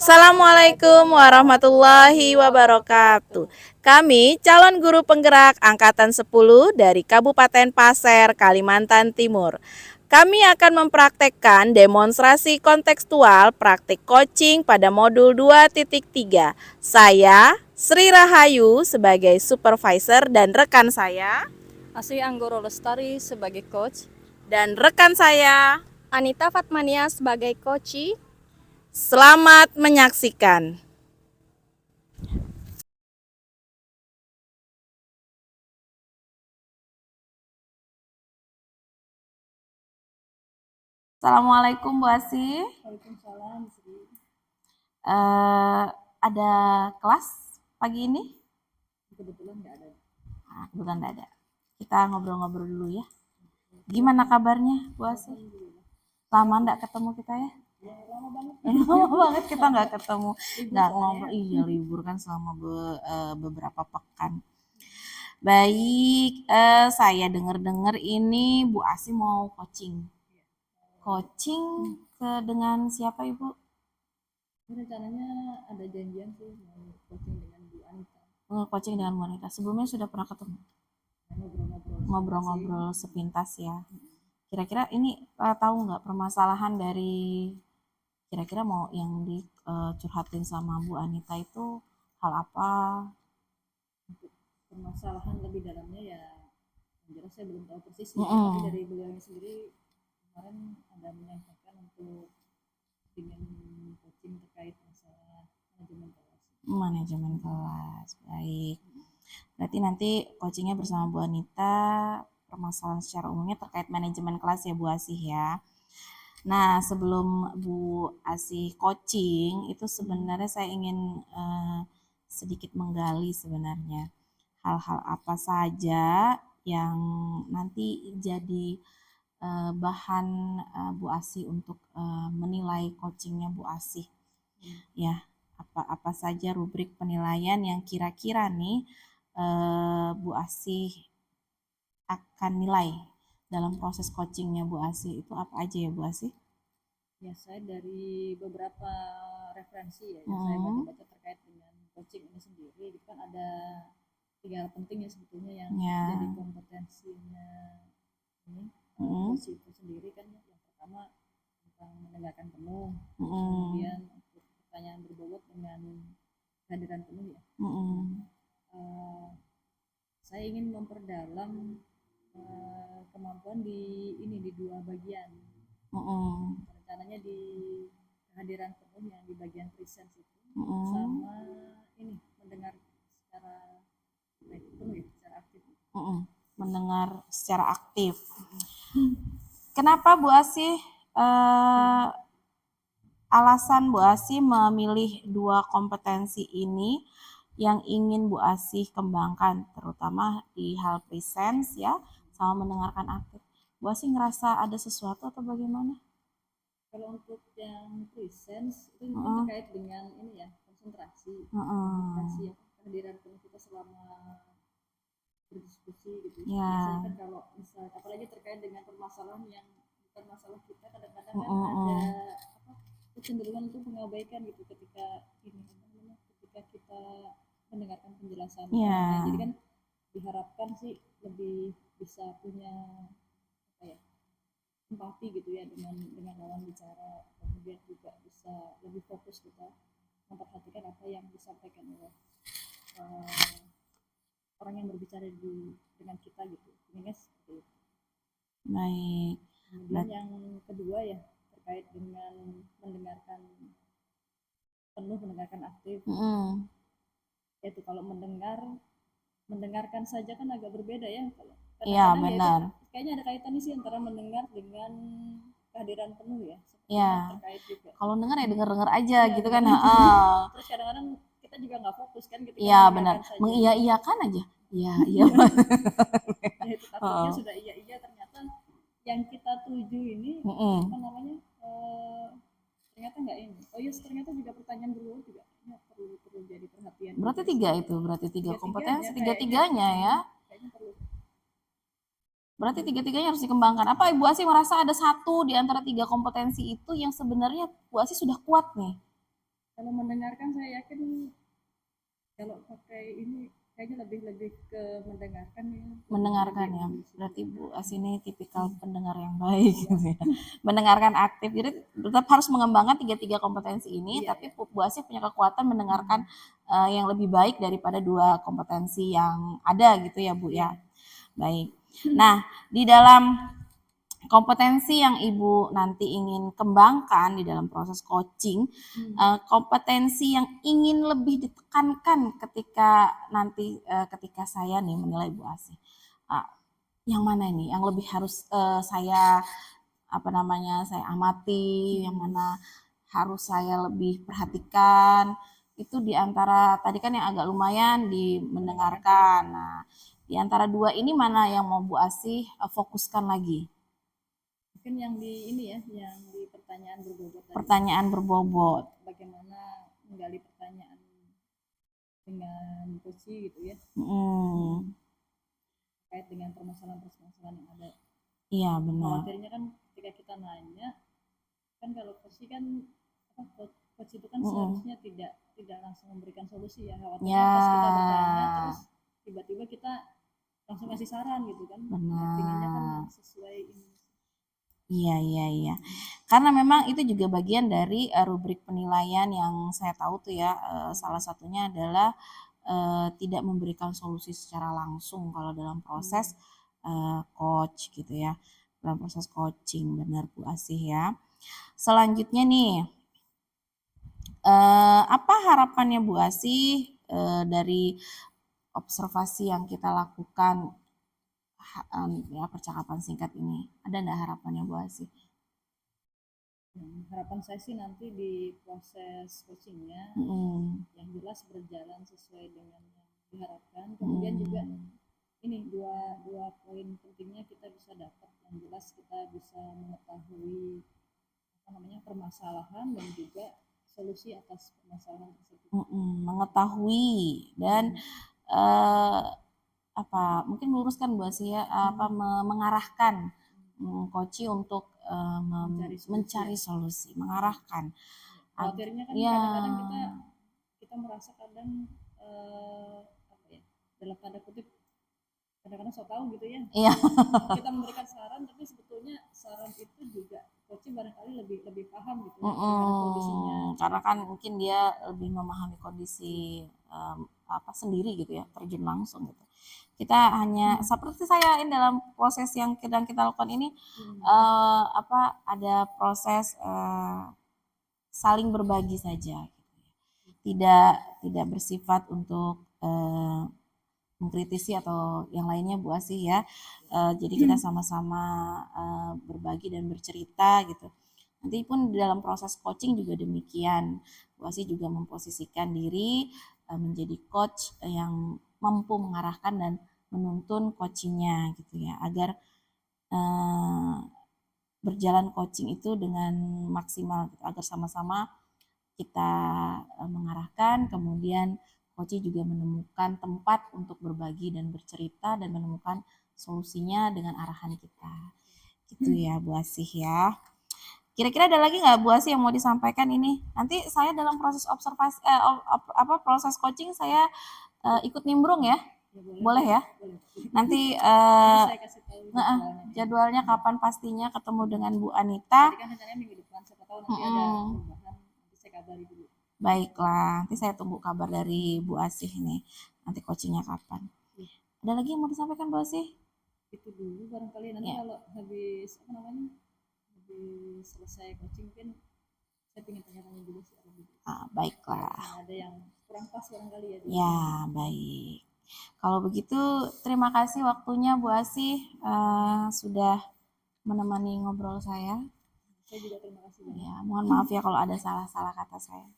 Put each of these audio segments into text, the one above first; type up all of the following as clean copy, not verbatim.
Assalamualaikum warahmatullahi wabarakatuh. Kami calon guru penggerak angkatan 10 dari Kabupaten Pasir, Kalimantan Timur. Kami akan mempraktekkan demonstrasi kontekstual praktik coaching pada modul 2.3. Saya Sri Rahayu sebagai supervisor dan rekan saya Asri Anggoro Lestari sebagai coach dan rekan saya. Anita Fatmania sebagai coach. Selamat menyaksikan. Assalamualaikum Bu Asih. Waalaikumsalam. Ada kelas pagi ini? Kebetulan nggak ada. Kebetulan nggak ada. Kita ngobrol-ngobrol dulu ya. Gimana kabarnya Bu Asih? Lama nggak ketemu kita ya? Lama banget. Lama banget kita nggak ketemu, nggak ngobrol. Iya libur kan selama beberapa pekan. Baik, saya dengar-dengar ini Bu Asih mau coaching. Coaching dengan siapa Ibu? Rencananya ada janjian sih mau coaching dengan Bu Anita. Coaching dengan Bu Anita. Sebelumnya sudah pernah ketemu? Ngobrol-ngobrol sepintas ya. Kira-kira ini tahu nggak permasalahan dari kira-kira mau yang dicurhatin sama Bu Anita itu hal apa? Permasalahan lebih dalamnya ya yang jelas saya belum tahu persis, tapi dari beliau sendiri kemarin ada menyampaikan untuk ingin coaching terkait masalah manajemen kelas. Baik. Berarti nanti coachingnya bersama Bu Anita, permasalahan secara umumnya terkait manajemen kelas ya Bu Asih ya. Nah sebelum Bu Asih coaching itu sebenarnya saya ingin sedikit menggali sebenarnya hal-hal apa saja yang nanti jadi bahan Bu Asih untuk menilai coachingnya Bu Asih. Ya, apa saja rubrik penilaian yang kira-kira nih Bu Asih akan nilai dalam proses coachingnya Bu Asih itu apa aja ya Bu Asih? Ya saya dari beberapa referensi ya yang saya baca-baca terkait dengan coaching ini sendiri, itu kan ada 3 hal penting ya sebetulnya yang jadi kompetensinya ini coach itu sendiri kan. Yang pertama tentang mendengarkan penuh, kemudian untuk pertanyaan berbobot dengan kehadiran penuh ya. Saya ingin memperdalam kemampuan di 2 bagian. Rencananya di kehadiran penuh yang di bagian presence itu, sama ini mendengar secara penuh ya, secara aktif. Mendengar secara aktif. Kenapa Bu Asih alasan Bu Asih memilih 2 kompetensi ini yang ingin Bu Asih kembangkan, terutama di hal presence ya, sama mendengarkan aktif. Bu Asih ngerasa ada sesuatu atau bagaimana? Kalau untuk yang presence itu terkait dengan ini ya, konsentrasi, konsentrasi ya, kehadiran penuh kita selama berdiskusi gitu. Biasanya kan kalau misal apalagi terkait dengan permasalahan yang bukan masalah kita, kadang-kadang kan ada kecenderungan untuk mengabaikan gitu ketika kita mendengarkan penjelasan. Jadi kan diharapkan sih lebih bisa punya empati gitu ya dengan lawan bicara, kemudian juga bisa lebih fokus kita memperhatikan apa yang disampaikan oleh orang yang berbicara dengan kita gitu. Ini seperti itu. Baik. Kemudian yang kedua ya terkait dengan mendengarkan penuh, mendengarkan aktif. Yaitu kalau mendengarkan saja kan agak berbeda ya. Iya benar. Kayaknya ada kaitannya sih antara mendengar dengan kehadiran penuh ya. Iya. Kalau dengar ya dengar aja gitu kan. Terus kadang-kadang kita juga nggak fokus kan ketika iya benar. Mengiyakan aja. Iya. Itu takutnya sudah iya ternyata yang kita tuju ini apa namanya ternyata nggak ini. Oh iya, ternyata juga pertanyaan berulang juga perlu jadi perhatian. Berarti 3 itu, berarti 3 kompetensi, 3-tiganya ya. Berarti 3-tiganya harus dikembangkan. Apa Ibu Asih merasa ada satu di antara 3 kompetensi itu yang sebenarnya Bu Asih sudah kuat nih? Kalau mendengarkan saya yakin kalau pakai ini kayaknya lebih ke mendengarkan ya. Mendengarkan ya. Berarti Bu As ini tipikal pendengar yang baik gitu ya. Mendengarkan aktif. Jadi tetap harus mengembangkan tiga kompetensi ini, tapi Bu As punya kekuatan mendengarkan yang lebih baik daripada dua kompetensi yang ada gitu ya Bu ya. Baik. Nah, di dalam kompetensi yang Ibu nanti ingin kembangkan di dalam proses coaching, kompetensi yang ingin lebih ditekankan ketika nanti ketika saya nih menilai Bu Asih, yang mana ini yang lebih harus saya saya amati, yang mana harus saya lebih perhatikan, itu di antara tadi kan yang agak lumayan di mendengarkan. Nah, di antara dua ini mana yang mau Bu Asih fokuskan lagi? Mungkin yang di ini ya, yang di pertanyaan berbobot tadi. Pertanyaan berbobot. Bagaimana menggali pertanyaan dengan coaching gitu ya. Terkait dengan permasalahan-permasalahan yang ada. Iya benar. Khawatirnya kan ketika kita nanya, kan kalau coach kan coach itu kan seharusnya tidak langsung memberikan solusi ya. Khawatirnya pas kita bertanya terus tiba-tiba kita langsung kasih saran gitu kan. Benar. Intinya kan sesuai ini. Iya. Karena memang itu juga bagian dari rubrik penilaian yang saya tahu tuh ya. Salah satunya adalah tidak memberikan solusi secara langsung kalau dalam proses coach gitu ya. Dalam proses coaching, benar Bu Asih ya. Selanjutnya nih, apa harapannya Bu Asih dari observasi yang kita lakukan ya percakapan singkat ini? Ada enggak harapannya Bu Asih? Harapan saya sih nanti di proses coachingnya yang jelas berjalan sesuai dengan yang diharapkan. Kemudian juga ini dua poin pentingnya kita bisa dapat, yang jelas kita bisa mengetahui permasalahan dan juga solusi atas permasalahan tersebut. Mengetahui dan mungkin meluruskan Bu Asih ya, mengarahkan coach untuk mencari solusi, mengarahkan. Khawatirnya kan kadang-kadang kita merasa kadang dalam tanda kutip kadang-kadang so tahu gitu ya. Iya. Kita memberikan saran tapi sebetulnya saran itu juga coach barangkali lebih paham gitu kondisinya. Karena kan mungkin dia lebih memahami kondisi sendiri gitu ya, terjun langsung gitu. Kita hanya seperti saya ini dalam proses yang sedang kita lakukan ini ada proses saling berbagi saja gitu. Tidak bersifat untuk mengkritisi atau yang lainnya Bu Asih ya. Jadi kita sama-sama berbagi dan bercerita gitu. Nanti pun di dalam proses coaching juga demikian. Bu Asih juga memposisikan diri menjadi coach yang mampu mengarahkan dan menuntun coachingnya gitu ya, agar berjalan coaching itu dengan maksimal gitu, agar sama-sama kita mengarahkan, kemudian coach juga menemukan tempat untuk berbagi dan bercerita dan menemukan solusinya dengan arahan kita. Gitu ya Bu Asih ya. Kira-kira ada lagi nggak Bu Asih yang mau disampaikan ini? Nanti saya dalam proses observasi proses coaching saya ikut nimbrung ya. Boleh ya? Nanti jadwalnya kapan pastinya ketemu dengan Bu Anita. Nanti kan rencananya minggu depan, siapa tahu nanti ada perubahan, nanti saya kabari dulu. Baiklah, nanti saya tunggu kabar dari Bu Asih nih. Nanti coachingnya kapan? Ada lagi yang mau disampaikan Bu Asih? Itu dulu barangkali nanti kalau habis habis selesai coaching mungkin saya ingin tanya-tanya dulu sih. Baiklah. Ada yang kurang pas barangkali ya. Ya, baik. Kalau begitu terima kasih waktunya Bu Asih sudah menemani ngobrol saya. Saya juga terima kasih. Ya, mohon maaf ya kalau ada salah-salah kata saya.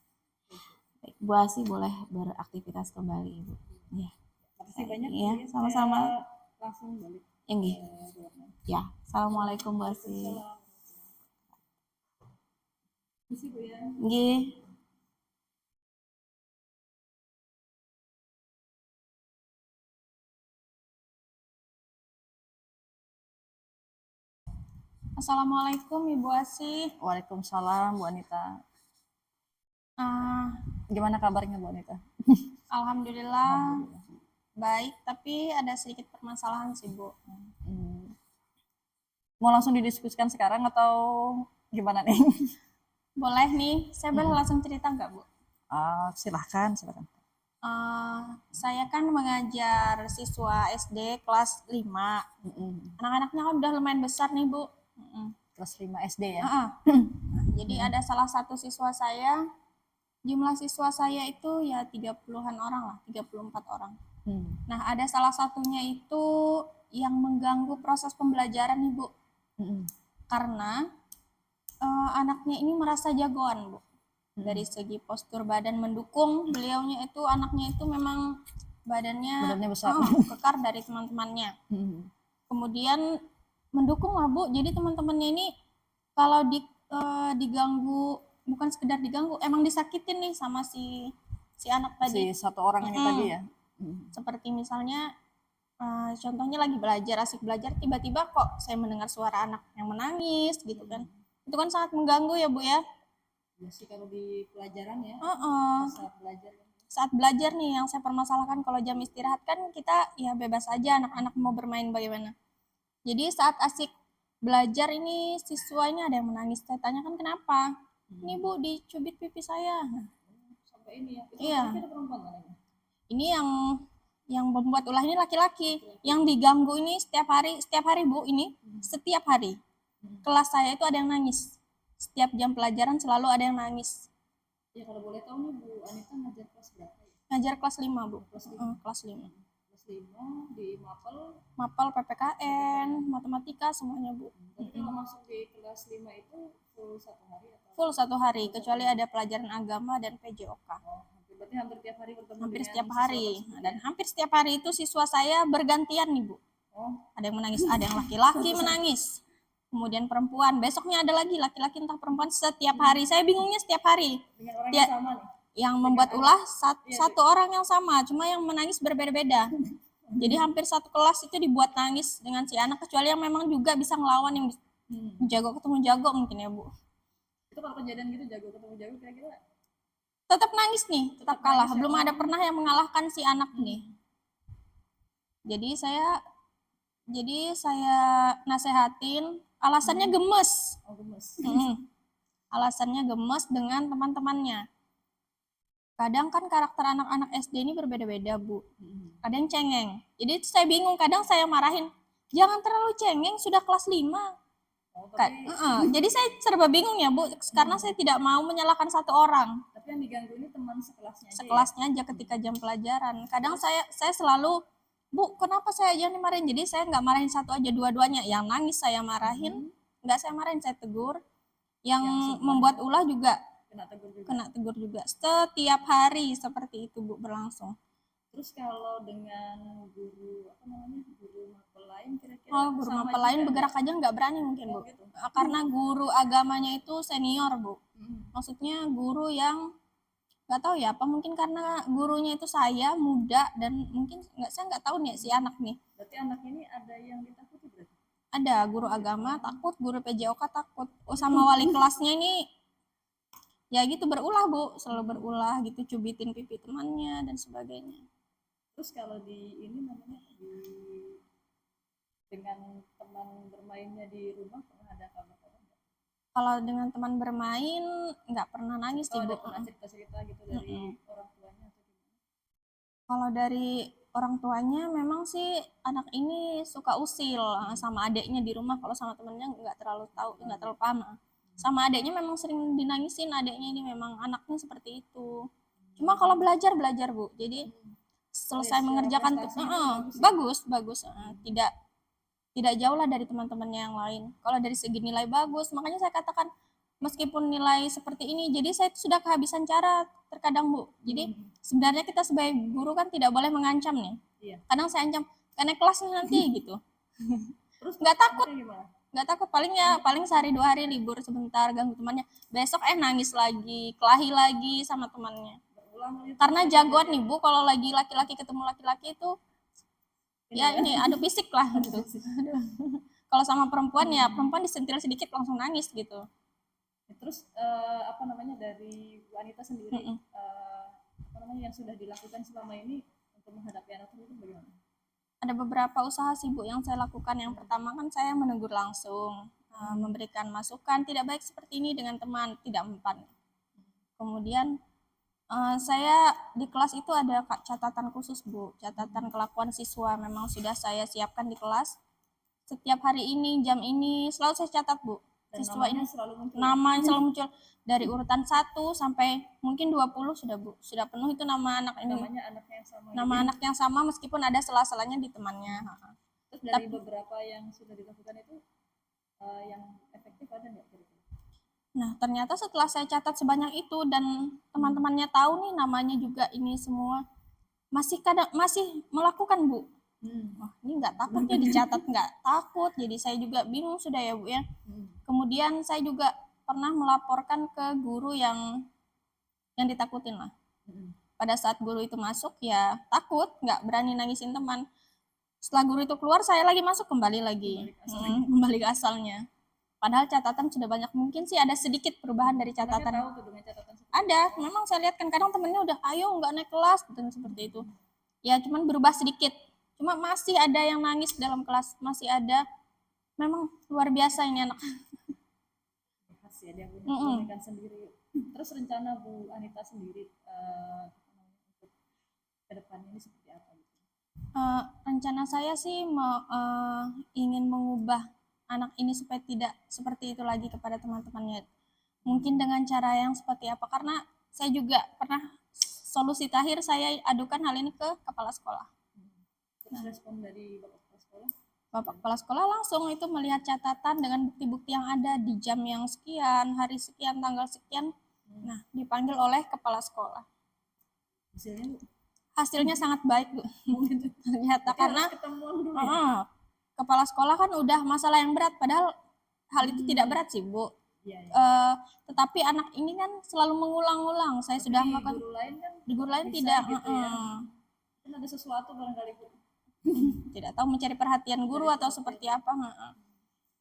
Baik, Bu Asih boleh beraktivitas kembali Ibu. Ya. Terima kasih banyak. Ya, sama-sama. Langsung balik. Ya, assalamualaikum Bu Asih. Bu ya. Nggih. Assalamualaikum Ibu Asih. Waalaikumsalam Bu Anita. Ah, Gimana kabarnya Bu Anita? Alhamdulillah baik, tapi ada sedikit permasalahan sih Bu. Mau langsung didiskusikan sekarang atau gimana nih? Boleh nih, saya boleh langsung cerita nggak Bu? Silahkan. Saya kan mengajar siswa SD kelas 5. Anak-anaknya kan udah lumayan besar nih Bu. Kelas 5 SD ya? Jadi ada salah satu siswa saya, jumlah siswa saya itu ya 30-an orang lah, 34 orang. Nah, ada salah satunya itu yang mengganggu proses pembelajaran nih Bu. Karena anaknya ini merasa jagoan Bu. Dari segi postur badan mendukung, beliaunya itu anaknya itu memang badannya besar. kekar dari teman-temannya. Kemudian mendukung lah Bu. Jadi teman-temannya ini kalau diganggu, bukan sekedar diganggu, emang disakitin nih sama si anak tadi. Si satu orang ini tadi ya. Seperti misalnya contohnya lagi belajar, asik belajar, tiba-tiba kok saya mendengar suara anak yang menangis gitu kan. Itu kan sangat mengganggu ya Bu ya. Ya sih kalau di pelajaran ya. Saat belajar nih yang saya permasalahkan, kalau jam istirahat kan kita ya bebas aja, anak-anak mau bermain bagaimana. Jadi saat asik belajar ini siswa ini ada yang menangis. Saya tanyakan kenapa? Ini Bu dicubit pipi saya. Sampai ini ya. Iya. Ini yang membuat ulah ini laki-laki. Yang diganggu ini setiap hari Bu ini, setiap hari. Kelas saya itu ada yang nangis. Setiap jam pelajaran selalu ada yang nangis. Ya kalau boleh tahu nih Bu Anita ngajar kelas berapa ya? Ngajar kelas 5 Bu. Kelas 5. Kelas 5 di Mapel, PPKN, matematika semuanya Bu. Tapi kalau masuk di kelas 5 itu full 1 hari atau? Full 1 hari, kecuali ada pelajaran agama dan PJOK. Berarti hampir tiap hari bertemu hampir dengan setiap hari. Dan hampir setiap hari itu siswa saya bergantian nih Bu. Ada yang menangis, ada yang laki-laki menangis. Kemudian perempuan, besoknya ada lagi laki-laki entah perempuan, setiap hari. Saya bingungnya setiap hari. Dengan orang yang sama nih. Yang membuat ulah satu orang yang sama, cuma yang menangis berbeda-beda. Jadi hampir satu kelas itu dibuat nangis dengan si anak, kecuali yang memang juga bisa ngelawan, yang jago ketemu jago mungkin ya Bu. Itu kalau kejadian gitu jago ketemu jago kira-kira tetap nangis nih, tetap kalah. Belum ada pernah yang mengalahkan si anak nih. Jadi saya nasehatin, alasannya gemes. Alasannya gemes dengan teman-temannya. Kadang kan karakter anak-anak SD ini berbeda-beda Bu. Ada yang cengeng. Jadi saya bingung, kadang saya marahin, jangan terlalu cengeng, sudah kelas 5. Jadi saya serba bingung ya Bu, karena saya tidak mau menyalahkan satu orang. Tapi yang diganggu ini teman sekelasnya aja. Sekelasnya aja ketika jam pelajaran. Kadang saya selalu, Bu, kenapa saya jangan dimarahin? Jadi saya nggak marahin satu aja, dua-duanya. Yang nangis saya marahin, nggak saya marahin, saya tegur. Yang membuat ulah juga kena tegur juga. Setiap hari seperti itu Bu berlangsung. Terus kalau dengan guru mapel lain kira-kira? Guru mapel lain bergerak aja nggak berani mungkin Bu. Gitu. Karena guru agamanya itu senior Bu. Maksudnya guru yang nggak tahu ya apa, mungkin karena gurunya itu saya muda dan mungkin saya nggak tahu nih si anak nih. Berarti anak ini ada yang ditakuti berarti? Ada guru agama takut, guru PJOK takut. Sama wali kelasnya ini ya gitu berulah Bu, selalu berulah gitu, cubitin pipi temannya dan sebagainya. Terus kalau di ini namanya dengan teman bermainnya di rumah pernah ada kabar-kabar? Kalau dengan teman bermain nggak pernah nangis sih Bu. Pernah cerita-cerita gitu dari orang tuanya atau gimana? Kalau dari orang tuanya memang sih anak ini suka usil sama adiknya di rumah. Kalau sama temennya nggak terlalu paham. Sama adiknya memang sering dinangisin, adiknya ini memang anaknya seperti itu. Cuma kalau belajar Bu. Jadi selesai mengerjakan bagus. Tidak jauh lah dari teman-temannya yang lain. Kalau dari segi nilai bagus, makanya saya katakan meskipun nilai seperti ini, jadi saya sudah kehabisan cara terkadang Bu. Jadi sebenarnya kita sebagai guru kan tidak boleh mengancam nih. Kadang saya ancam, karena kelas nih nanti gitu. Terus nggak takut, paling sehari 2 hari libur sebentar, ganggu temannya. Besok nangis lagi, kelahi lagi sama temannya. Karena jagoan nih Bu, kalau lagi laki-laki ketemu laki-laki itu ya ini adu fisik lah gitu. Kalau sama perempuan ya perempuan disentil sedikit langsung nangis gitu. Terus apa namanya, dari Bu Anita sendiri apa namanya yang sudah dilakukan selama ini untuk menghadapi anak itu bagaimana? Ada beberapa usaha sih Bu yang saya lakukan. Yang pertama kan saya menegur langsung, memberikan masukan tidak baik seperti ini dengan teman, tidak mempan. Kemudian saya di kelas itu ada catatan khusus Bu, catatan kelakuan siswa memang sudah saya siapkan di kelas. Setiap hari ini, jam ini selalu saya catat Bu. Dan Siswa ini selalu muncul. Nama selalu muncul dari urutan 1 sampai mungkin 20 sudah Bu. Sudah penuh itu nama anak ini. Namanya anaknya yang sama. Nama anak yang sama meskipun ada sela-selanya di temannya. Terus dari beberapa yang sudah dilakukan itu yang efektif ada nggak kira-kira? Nah, ternyata setelah saya catat sebanyak itu dan teman-temannya tahu nih namanya juga ini semua, masih melakukan Bu. Wah, ini nggak takut ya dicatat, nggak takut. Jadi saya juga bingung sudah ya Bu ya. Kemudian saya juga pernah melaporkan ke guru yang ditakutin lah. Pada saat guru itu masuk ya takut, nggak berani nangisin teman. Setelah guru itu keluar saya lagi masuk kembali kembali ke asalnya. Padahal catatan sudah banyak, mungkin sih ada sedikit perubahan dari catatan. Tahu tuh dengan catatan ada, memang saya lihat kan kadang temennya udah ayo nggak naik kelas dan seperti itu. Ya cuman berubah sedikit. Cuma masih ada yang nangis dalam kelas, masih ada. Memang luar biasa ini anak. Khas ya, dia punya sendiri. Terus rencana Bu Anita sendiri untuk ke depannya ini seperti apa? Rencana saya sih ingin mengubah anak ini supaya tidak seperti itu lagi kepada teman-temannya. Mungkin dengan cara yang seperti apa, karena saya juga pernah solusi terakhir saya adukan hal ini ke kepala sekolah. Terus respon dari Bapak Kepala Sekolah? Bapak Kepala Sekolah langsung itu melihat catatan dengan bukti-bukti yang ada di jam yang sekian, hari sekian, tanggal sekian. Nah, dipanggil oleh Kepala Sekolah. Hasilnya sangat baik Bu. Ternyata karena Kepala Sekolah kan udah masalah yang berat, padahal hal itu tidak berat sih Bu. Tetapi anak ini kan selalu mengulang-ulang. Saya sudah melakukan di guru lain tidak gitu ya. Kan ada sesuatu barangkali Bu. Tidak tahu mencari perhatian guru atau seperti apa.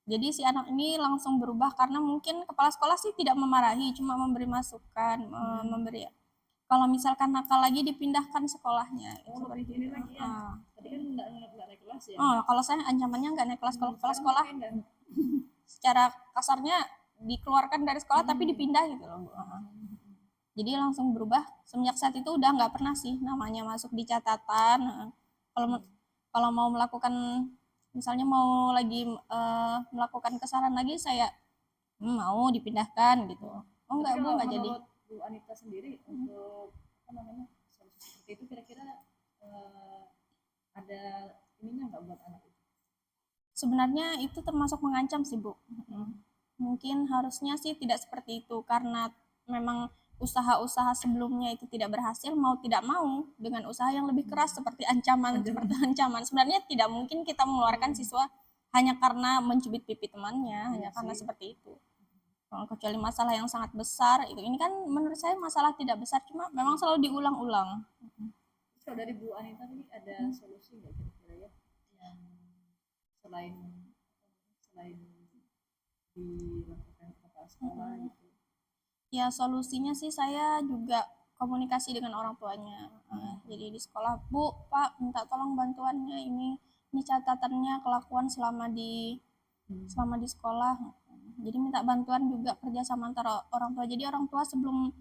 Jadi si anak ini langsung berubah karena mungkin kepala sekolah sih tidak memarahi, cuma memberi masukan, memberi. Kalau misalkan nakal lagi dipindahkan sekolahnya. Seperti ini lagi ya. Tadi kan nggak naik kelas ya. Kalau saya ancamannya nggak naik kelas. Kalau kepala sekolah secara kasarnya dikeluarkan dari sekolah tapi dipindah gitu loh Bu. Jadi langsung berubah. Semenjak saat itu udah nggak pernah sih namanya masuk di catatan. Kalau mau melakukan, misalnya mau lagi melakukan kesalahan lagi, saya mau dipindahkan gitu. Oh enggak Bu, enggak jadi. Bu Anita sendiri untuk apa namanya solusi seperti itu kira-kira ada ininya nggak buat anak itu? Sebenarnya itu termasuk mengancam sih Bu. Mungkin harusnya sih tidak seperti itu karena memang usaha-usaha sebelumnya itu tidak berhasil, mau tidak mau dengan usaha yang lebih keras seperti ancaman. Sebenarnya tidak mungkin kita mengeluarkan siswa hanya karena mencubit pipi temannya, hanya karena seperti itu. Kecuali masalah yang sangat besar itu. Ini kan menurut saya masalah tidak besar, cuma memang selalu diulang-ulang. Kalau dari Bu Anita ini ada solusi nggak kira-kira ya yang selain dilakukan kepala sekolah gitu? Ya solusinya sih saya juga komunikasi dengan orang tuanya. Jadi di sekolah, Bu, Pak, minta tolong bantuannya ini catatannya kelakuan selama di sekolah. Jadi minta bantuan juga kerjasama antara orang tua. Jadi orang tua sebelum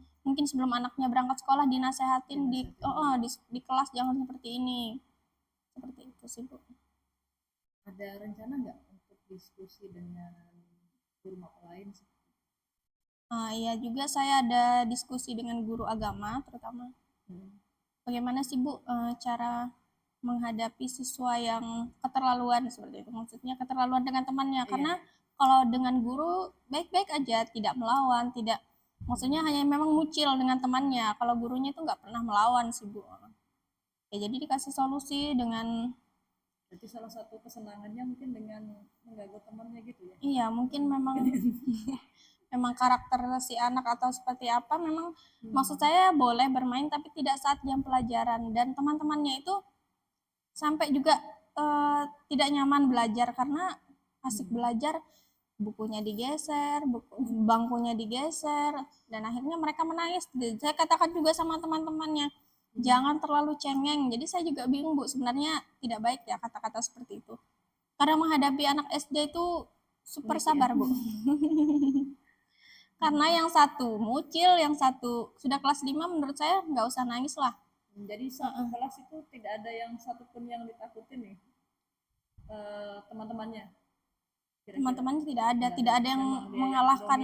anaknya berangkat sekolah dinasehatin di kelas jangan seperti ini. Seperti itu sih Bu. Ada rencana nggak untuk diskusi dengan guru mata lain? Iya juga saya ada diskusi dengan guru agama terutama. Bagaimana sih Bu cara menghadapi siswa yang keterlaluan seperti itu? Maksudnya keterlaluan dengan temannya. Karena kalau dengan guru baik-baik aja, tidak melawan, tidak, maksudnya hanya memang mucil dengan temannya. Kalau gurunya itu nggak pernah melawan sih Bu. Ya jadi dikasih solusi dengan. Berarti salah satu kesenangannya mungkin dengan mengganggu temannya gitu ya? Iya mungkin memang memang karakter si anak atau seperti apa, memang maksud saya boleh bermain tapi tidak saat jam pelajaran, dan teman-temannya itu sampai juga tidak nyaman belajar karena asik belajar bukunya digeser, bangkunya digeser, dan akhirnya mereka menangis. Saya katakan juga sama teman-temannya, jangan terlalu cengeng. Jadi saya juga bingung, Bu, sebenarnya tidak baik ya kata-kata seperti itu. Karena menghadapi anak SD itu super sabar, Bu. Karena yang satu mucil, yang satu sudah kelas 5, menurut saya nggak usah nangis lah. Jadi satu kelas itu tidak ada yang satupun yang ditakutin nih teman-temannya. Teman-temannya tidak ada yang mengalahkan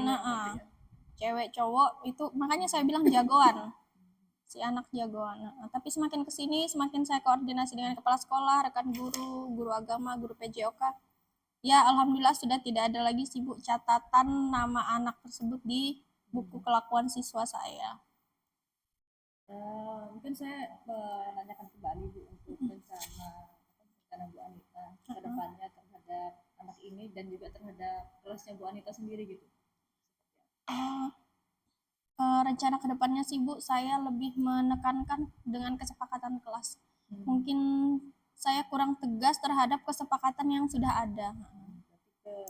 cewek cowok itu, makanya saya bilang jagoan. Si anak jagoan. Tapi semakin kesini, semakin saya koordinasi dengan kepala sekolah, rekan guru, guru agama, guru PJOK, ya alhamdulillah sudah tidak ada lagi sih, Bu, catatan nama anak tersebut di buku kelakuan siswa saya. Mungkin saya menanyakan kembali, Bu, untuk rencana Bu Anita ke depannya terhadap anak ini dan juga terhadap kelasnya Bu Anita sendiri gitu. Rencana kedepannya sih, Bu, saya lebih menekankan dengan kesepakatan kelas. Mungkin saya kurang tegas terhadap kesepakatan yang sudah ada.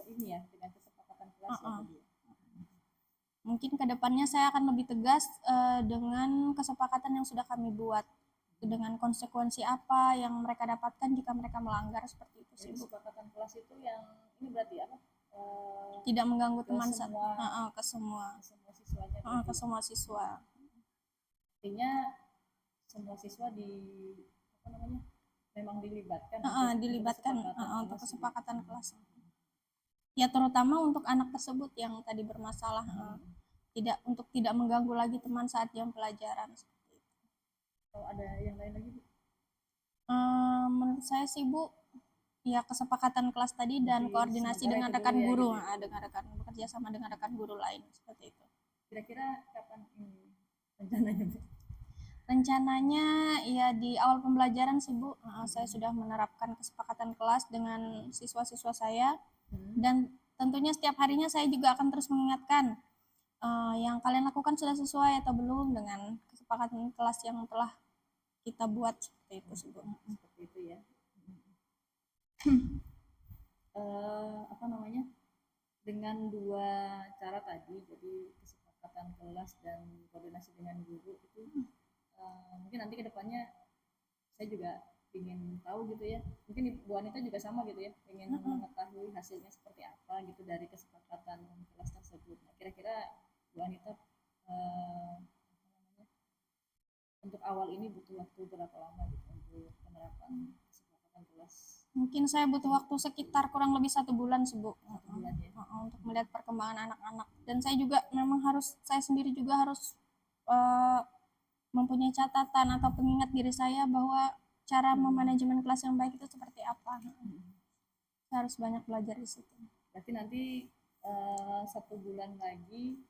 Ini ya, dengan kesepakatan kelas ya, Bu. Mungkin kedepannya saya akan lebih tegas dengan kesepakatan yang sudah kami buat, dengan konsekuensi apa yang mereka dapatkan jika mereka melanggar, seperti itu sih, Bu. Kesepakatan kelas itu yang ini berarti apa? Tidak mengganggu teman ke semua siswanya, ke semua siswa. Artinya semua siswa memang dilibatkan untuk kesepakatan kelas. Ya terutama untuk anak tersebut yang tadi bermasalah, tidak mengganggu lagi teman saat jam pelajaran, seperti itu. Kalau ada yang lain lagi, Bu? Menurut saya sih, Bu, ya kesepakatan kelas tadi dan koordinasi dengan rekan guru, bekerja sama dengan rekan guru lain, seperti itu. Kira-kira kapan ini rencananya, Bu? Rencananya ya di awal pembelajaran sih, Bu. Saya sudah menerapkan kesepakatan kelas dengan siswa-siswa saya, dan tentunya setiap harinya saya juga akan terus mengingatkan yang kalian lakukan sudah sesuai atau belum dengan kesepakatan kelas yang telah kita buat, seperti itu sih, Bu. Seperti itu ya. Apa namanya, dengan dua cara tadi, jadi kesepakatan kelas dan koordinasi dengan guru itu mungkin nanti kedepannya saya juga ingin tahu gitu ya, mungkin Bu Anita juga sama gitu ya, ingin mengetahui hasilnya seperti apa gitu dari kesepakatan kelas tersebut. Nah, kira-kira Bu Anita untuk awal ini butuh waktu berapa lama gitu untuk penerapan kesepakatan kelas? Mungkin saya butuh waktu sekitar kurang lebih 1 bulan sih, Bu. 1 bulan ya. Untuk melihat perkembangan anak-anak, dan saya juga memang saya sendiri juga harus mempunyai catatan atau pengingat diri saya bahwa cara memanajemen kelas yang baik itu seperti apa. Saya harus banyak belajar di situ. Berarti nanti 1 bulan lagi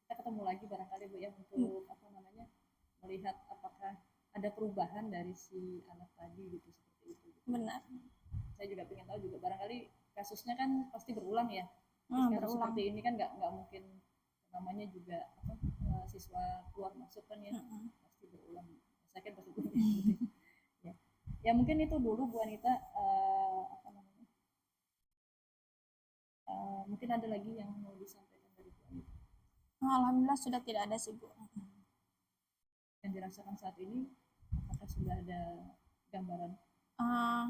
kita ketemu lagi barangkali, Bu, ya, untuk apa namanya, melihat apakah ada perubahan dari si anak tadi gitu, seperti itu. Benar. Saya juga ingin tahu juga, barangkali kasusnya kan pasti berulang ya. Berulang. Seperti ini kan nggak mungkin, namanya juga siswa keluar masuk kan ya, pasti berulang. Saya kan pasti berulang. Ya mungkin itu dulu Bu Anita, apa namanya, mungkin ada lagi yang mau disampaikan dari Bu Anita? Alhamdulillah sudah tidak ada sih, Bu. Yang dirasakan saat ini, apakah sudah ada gambaran?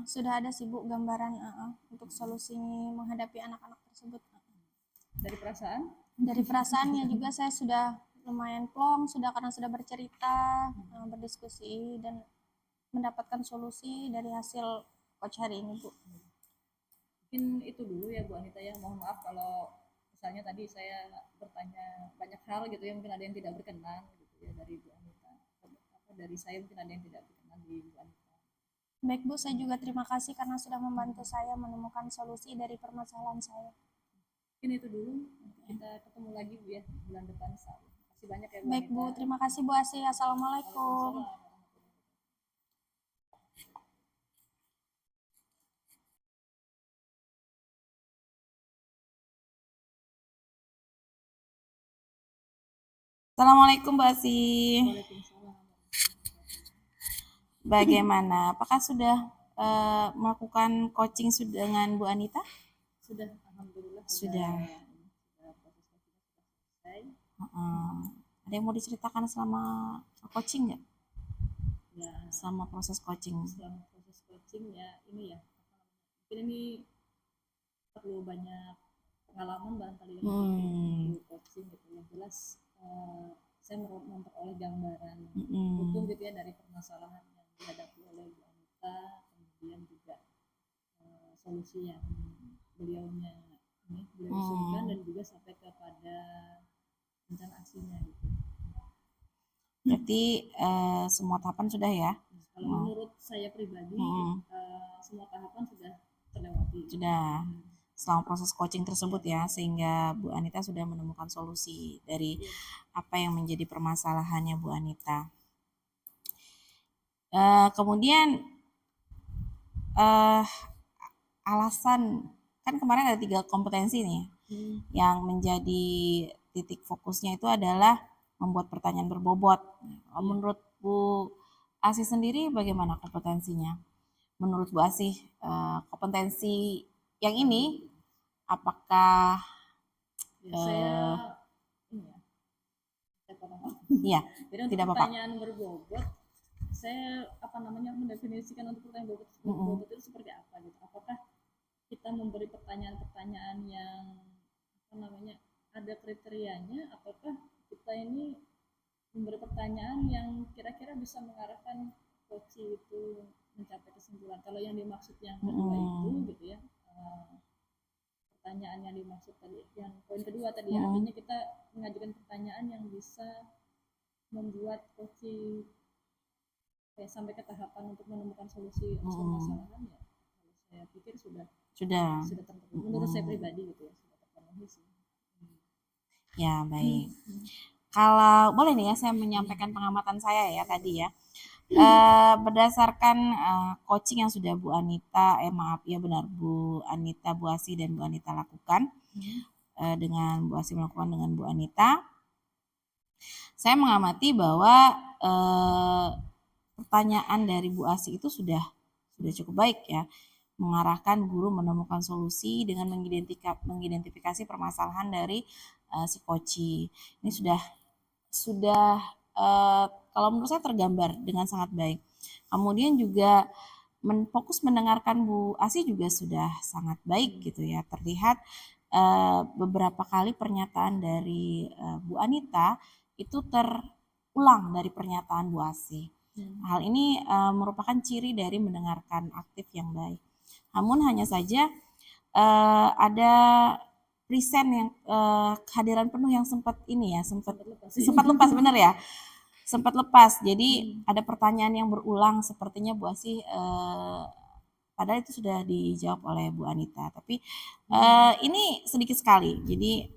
Sudah ada sih, Bu, gambaran untuk solusi menghadapi anak-anak tersebut. Dari perasaan? Dari perasaannya juga saya sudah lumayan plong, karena sudah bercerita, berdiskusi, dan mendapatkan solusi dari hasil coach hari ini, Bu. Mungkin itu dulu ya Bu Anita ya. Mohon maaf kalau misalnya tadi saya bertanya banyak hal gitu ya, mungkin ada yang tidak berkenan gitu ya dari Bu Anita. Dari saya mungkin ada yang tidak berkenan di Bu Anita. Baik, Bu, saya juga terima kasih karena sudah membantu saya menemukan solusi dari permasalahan saya. Mungkin itu dulu, kita ketemu lagi, Bu, ya, bulan depan. Terima kasih banyak ya, Bu. Baik, Bu, terima kasih, Bu Asih. Assalamualaikum. Assalamualaikum, Mbak Asih. Waalaikumsalam. Bagaimana? Apakah sudah melakukan coaching dengan Bu Anita? Alhamdulillah Sudah. proses coaching sudah selesai. Ada yang mau diceritakan selama coaching nggak? Ya, Selama proses coaching. selama proses coaching ya ini ya, mungkin ini perlu banyak pengalaman barangkali ya untuk coaching gitu. Yang jelas saya memperoleh gambaran utuh gitu ya dari permasalahan yang dihadapi oleh Bu Anita, kemudian juga solusi yang beliau usulkan dan juga sampai kepada rencana aksinya gitu. Berarti semua tahapan sudah ya? Kalau menurut saya pribadi semua tahapan sudah terlewati. Sudah. Selama proses coaching tersebut ya, sehingga Bu Anita sudah menemukan solusi dari apa yang menjadi permasalahannya Bu Anita. Kemudian alasan, kan kemarin ada 3 kompetensi nih, yang menjadi titik fokusnya itu adalah membuat pertanyaan berbobot. Menurut Bu Asih sendiri bagaimana kompetensinya? Menurut Bu Asih kompetensi yang ini apakah saya iya, jadi untuk tidak apa-apa. pertanyaan berbobot, saya mendefinisikan untuk pertanyaan berbobot itu seperti apa gitu. Apakah kita memberi pertanyaan-pertanyaan yang ada kriterianya, ataukah kita ini memberi pertanyaan yang kira-kira bisa mengarahkan coach itu mencapai kesimpulan. Kalau yang dimaksud yang kedua itu gitu ya, pertanyaan yang dimaksud tadi, yang poin kedua tadi ya, artinya kita mengajukan pertanyaan yang bisa membuat coach sampai ke tahapan untuk menemukan solusi permasalahan ya. Kalau saya pikir sudah terpenuhi. Menurut saya pribadi gitu ya, sudah terpenuhi sih. Ya, baik. Kalau boleh nih ya, saya menyampaikan pengamatan saya ya tadi ya. Berdasarkan coaching yang sudah Bu Anita, Bu Anita, Bu Asih dan Bu Anita lakukan, dengan Bu Asih melakukan dengan Bu Anita, saya mengamati bahwa pertanyaan dari Bu Asih itu sudah cukup baik ya, mengarahkan guru menemukan solusi dengan mengidentifikasi permasalahan dari si coach. Ini sudah kalau menurut saya tergambar dengan sangat baik. Kemudian juga fokus mendengarkan Bu Asih juga sudah sangat baik gitu ya. Terlihat beberapa kali pernyataan dari Bu Anita itu terulang dari pernyataan Bu Asih. Hal ini merupakan ciri dari mendengarkan aktif yang baik. Namun hanya saja ada present yang kehadiran penuh yang sempat lepas benar ya, sempat lepas. Jadi ada pertanyaan yang berulang sepertinya Bu Asih padahal itu sudah dijawab oleh Bu Anita, tapi ini sedikit sekali. Jadi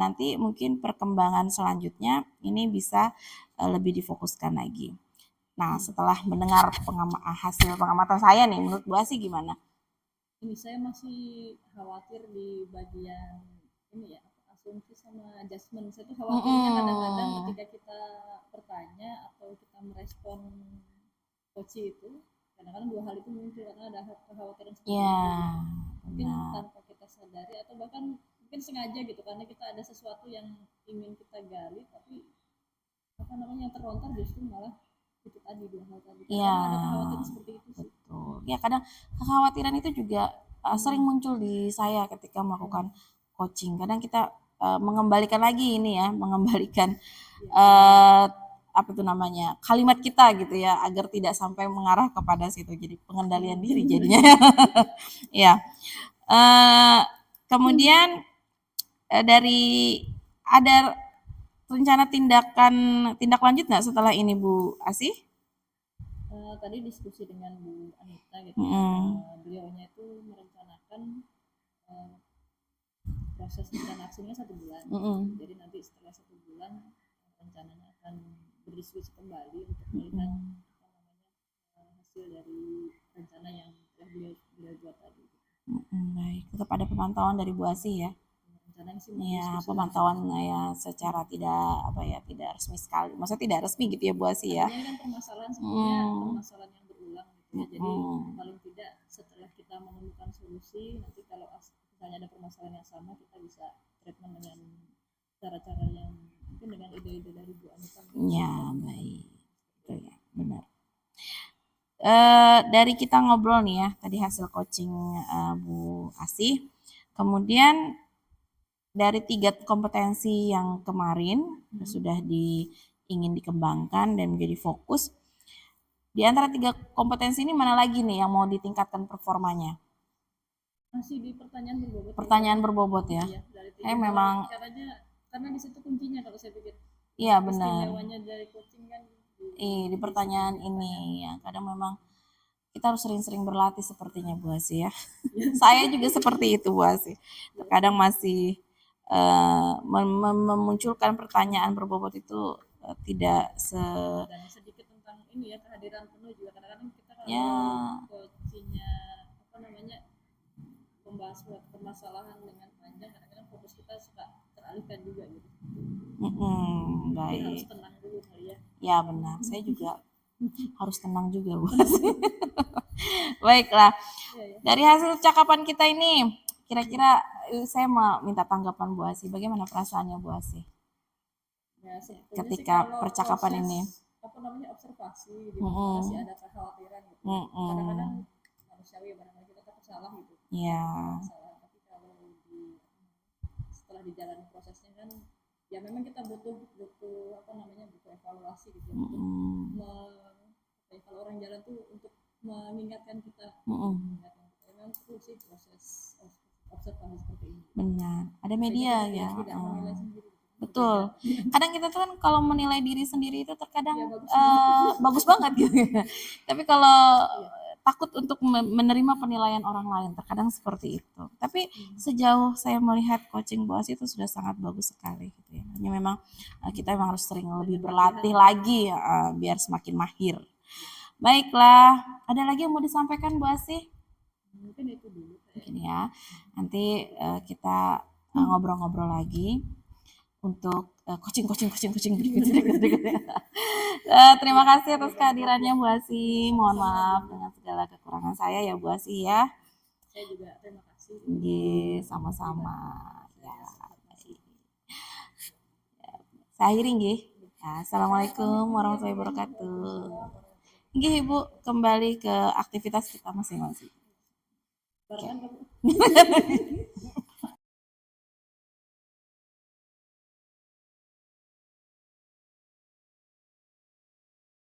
nanti mungkin perkembangan selanjutnya ini bisa lebih difokuskan lagi. Nah, setelah mendengar hasil pengamatan saya nih, menurut Bu Asih gimana? Ini saya masih khawatir di bagian ini ya, asumsi sama adjustment. Saya tuh khawatirnya kadang-kadang ketika kita bertanya atau kita merespon coach itu, kadang-kadang 2 hal itu muncul karena ada kekhawatiran seperti itu. Mungkin tanpa kita sadari atau bahkan mungkin sengaja gitu, karena kita ada sesuatu yang ingin kita gali, tapi yang terlontar justru malah itu tadi 2 hal tadi. Ada kekhawatiran seperti itu sih. Betul. Ya, kadang kekhawatiran itu juga sering muncul di saya ketika melakukan coaching. Kadang kita mengembalikan lagi ini ya, kalimat kita gitu ya, agar tidak sampai mengarah kepada situ. Jadi pengendalian diri jadinya. Ya. Kemudian dari ada rencana tindak lanjut nggak setelah ini Bu Asih? Tadi diskusi dengan Bu Anita gitu, beliaunya itu merencanakan proses rencana aksinya 1 bulan. Jadi nanti setelah 1 bulan rencananya akan berdiskusi kembali untuk melihat hasil dari rencana yang telah beliau buat tadi. Baik, tetap ada pemantauan dari Bu Asih ya. Ya, pemantauan ya secara tidak resmi sekali. Maksudnya tidak resmi gitu ya Bu Asih ya. Ini kan permasalahan sebenarnya permasalahan yang berulang gitu ya. Jadi paling tidak setelah kita menemukan solusi, nanti kalau misalnya ada permasalahan yang sama, kita bisa treatment dengan cara-cara yang mungkin dengan ide-ide dari Bu Anita. Ya, baik. Betul ya, benar. Dari kita ngobrol nih ya, tadi hasil coaching Bu Asih. Kemudian dari 3 kompetensi yang kemarin sudah ingin dikembangkan dan menjadi fokus. Di antara 3 kompetensi ini mana lagi nih yang mau ditingkatkan performanya? Masih di pertanyaan berbobot. Pertanyaan berbobot ya. Iya, memang karena di situ kuncinya kalau saya pikir. Iya benar. Istimewanya dari coaching kan di pertanyaan ini ya. Kadang memang kita harus sering-sering berlatih sepertinya Bu Asih ya. Saya juga seperti itu Bu Asih. Terkadang masih memunculkan pertanyaan berbobot itu tidak dan sedikit tentang ini ya, kehadiran penuh juga. Kadang-kadang kita kalau ya coachingnya membahas permasalahan dengan panjang, kadang-kadang fokus kita suka teralihkan juga gitu. Baik. Harus tenang dulu kali ya. Ya benar, saya juga harus tenang juga Bu Asih. Baiklah, dari hasil cakapan kita ini, kira-kira saya mau minta tanggapan Bu Asih. Bagaimana perasaannya Bu Asih? Ya, ketika percakapan ini observasi gitu, masih ada kekhawatiran gitu. Kadang-kadang manusiawi barangkali kita takut salah gitu. Iya. Tapi kalau setelah dijalani prosesnya kan ya memang kita butuh evaluasi gitu. Kalau orang jalan tuh untuk mengingatkan kita. Memang perlu sih proses observasi seperti ini. Benar. Ada media ya. Tidak menilai sendiri. Betul. Kadang kita tuh kan kalau menilai diri sendiri itu terkadang bagus banget gitu. Tapi kalau takut untuk menerima penilaian orang lain, terkadang seperti itu. Tapi sejauh saya melihat coaching Bu Asih itu sudah sangat bagus sekali gitu ya. Hanya memang kita memang harus sering lebih berlatih lagi biar semakin mahir. Baiklah, ada lagi yang mau disampaikan Bu Asih? Mungkin itu dulu. Mungkin ya. Nanti kita ngobrol-ngobrol lagi untuk coaching berikutnya. Terima kasih atas kehadirannya Bu Asih. Mohon maaf dengan segala kekurangan saya ya Bu Asih ya. Saya juga terima kasih. Sama-sama. Ya. Saya akhiri nggih. Assalamualaikum warahmatullahi wabarakatuh. Nggih Ibu, kembali ke aktivitas kita masing-masing.